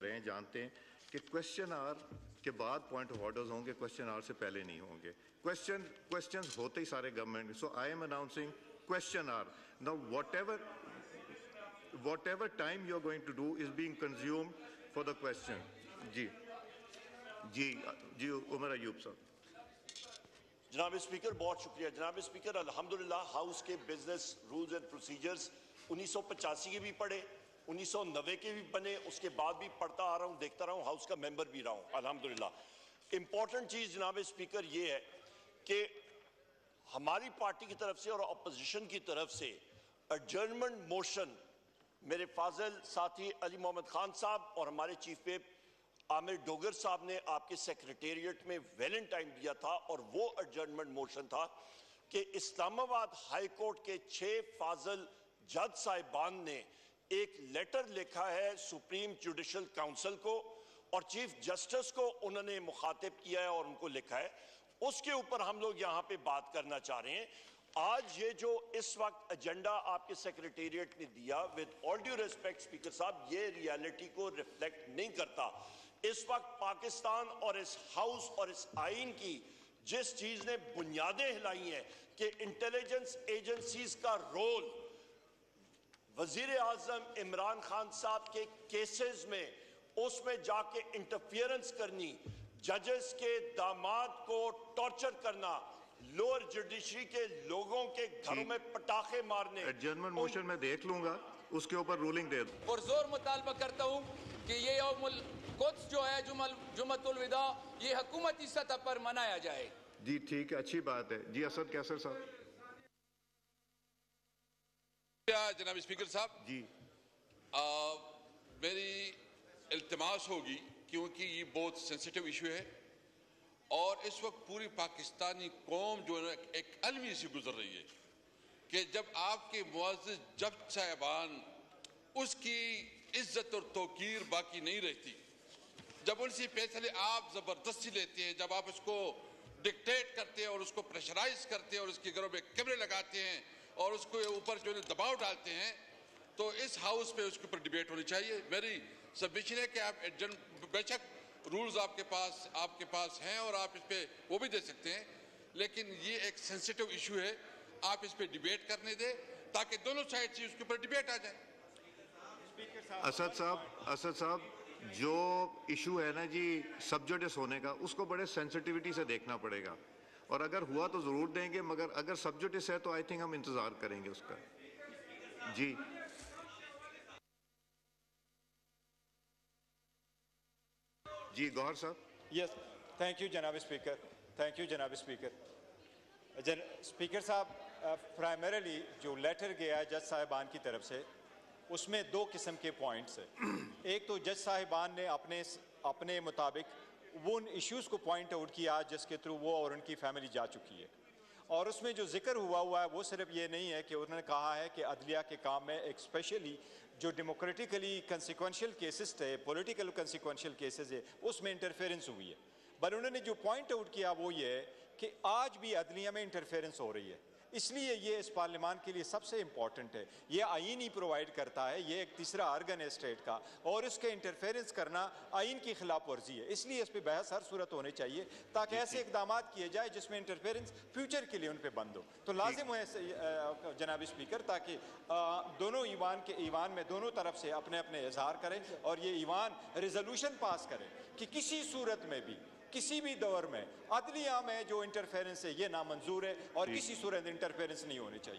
रहे हैं, जानते हैं कि क्वेश्चन आवर के बाद पॉइंट ऑफ ऑर्डर्स होंगे, क्वेश्चन आवर से पहले नहीं होंगे। क्वेश्चंस होते ही सारे government, so I am announcing question hour now, whatever time you are going to do is being consumed for the question. जी उमर अयूब साहब। जनाब स्पीकर बहुत शुक्रिया। जनाब स्पीकर अल्हम्दुलिल्लाह हाउस के बिजनेस रूल्स एंड प्रोसीजर्स 1985 के भी पढ़े, 1990 के भी बने, उसके बाद भी पढ़ता आ रहा हूँ, देखता रहा हूँ, हाउस का मेंबर भी रहा हूँ अल्हम्दुलिल्लाह। इंपॉर्टेंट चीज़ जनाब स्पीकर ये है कि हमारी पार्टी की तरफ से और अपोजिशन की तरफ से एडजर्नमेंट मोशन मेरे फाजिल साथी अली मोहम्मद खान साहब और हमारे चीफ व्हिप आमिर डोगर साहब ने आपके सेक्रेटेरिएट में वैलेंटाइन दिया था, और वो एडजर्नमेंट मोशन था कि इस्लामाबाद हाई कोर्ट के 6 फाजिल जज साहिबान ने एक लेटर लिखा है सुप्रीम जुडिशल काउंसिल को, और चीफ जस्टिस को उन्होंने मुखातिब किया है और उनको लिखा है। उसके ऊपर हम लोग यहाँ पे बात करना चाह रहे हैं। आज ये जो इस वक्त एजेंडा आपके सेक्रेटेरिएट ने दिया, with all due respect speaker साहब, ये रियलिटी को रिफ्लेक्ट नहीं करता। इस वक्त पाकिस्तान और इस हाउस और इस आइन की जिस चीज ने बुनियादें हिलाई हैं कि इंटेलिजेंस एजेंसीज का रोल वजीर आजम इमरान खान साहब के केसेस में उसमें जाके इंटरफियरेंस करनी, जजेस के दामाद को टॉर्चर करना, लोअर जुडिशरी के लोगों के घरों में पटाखे मारने। एडजर्नमेंट मोशन में देख लूंगा, उसके ऊपर रूलिंग दे दो। पुरजोर मुतालबा करता हूं कि ये यौमुल कुद्स जो है जुमतुल विदा, ये हुकूमती सतह पर मनाया जाए। जी ठीक है, अच्छी बात है। जी असद कैसर साहब। जनाब स्पीकर साहब जी, मेरी इल्तिमास होगी क्योंकि ये बहुत सेंसिटिव इशू है और इस वक्त पूरी पाकिस्तानी कौम जो है एक अलमी से गुजर रही है कि जब आपके मुअज़्ज़िज़ जज साहिबान उसकी इज्जत और तौकीर बाकी नहीं रहती, जब उनसे फैसले आप जबरदस्ती लेते हैं, जब आप उसको डिक्टेट करते हैं और उसको प्रेशराइज करते हैं और उसके घरों में कैमरे लगाते हैं और उसको ऊपर जो है दबाव डालते हैं, तो इस हाउस पे उसके ऊपर डिबेट होनी चाहिए। मेरी सबमिशन है कि आप बेशक रूल्स आपके पास हैं और आप इस पे वो भी दे सकते हैं, लेकिन ये एक सेंसिटिव इशू है, आप इस पे डिबेट करने दें ताकि दोनों साइड से उसके ऊपर डिबेट आ जाए। असद साहब, जो इशू है ना जी सब्जुडिस होने का, उसको बड़े सेंसिटिविटी से देखना पड़ेगा, और अगर हुआ तो जरूर देंगे, मगर अगर सब्जुडिस है तो आई थिंक हम इंतजार करेंगे उसका। जी जी गौहर साहब। यस, थैंक यू जनाब स्पीकर, थैंक यू जनाब स्पीकर। स्पीकर साहब, प्राइमरीली जो लेटर गया है जज साहिबान की तरफ से, उसमें 2 किस्म के पॉइंट्स हैं। एक तो जज साहिबान ने अपने मुताबिक वो उन इश्यूज़ को पॉइंट आउट किया जिसके थ्रू वो और उनकी फैमिली जा चुकी है, और उसमें जो जिक्र हुआ है वो सिर्फ ये नहीं है कि उन्होंने कहा है कि अदलिया के काम में एक स्पेशली जो डेमोक्रेटिकली कंसिक्वेंशियल केसेस थे, पॉलिटिकल कंसिक्वेंशियल केसेस है, उसमें इंटरफेरेंस हुई है। पर उन्होंने जो पॉइंट आउट किया वो ये है कि आज भी अदलिया में इंटरफेरेंस हो रही है, इसलिए ये इस पार्लियामान के लिए सबसे इम्पॉर्टेंट है। ये आइन ही प्रोवाइड करता है, ये एक तीसरा आर्गन है स्टेट का, और उसके इंटरफेरेंस करना आइन की खिलाफ वर्जी है। इसलिए इस पर बहस हर सूरत होनी चाहिए ताकि ऐसे इकदाम किए जाए जिसमें इंटरफेरेंस फ्यूचर के लिए उन पर बंद हो। तो लाजिम है जनाब स्पीकर, ताकि दोनों ईवान में दोनों तरफ से अपने अपने इजहार करें और ये ईवान रेजोल्यूशन पास करें कि किसी सूरत में भी किसी भी दौर में अदलिया में जो इंटरफेरेंस है ये नामंजूर है और किसी सूरत इंटरफेरेंस नहीं होनी चाहिए।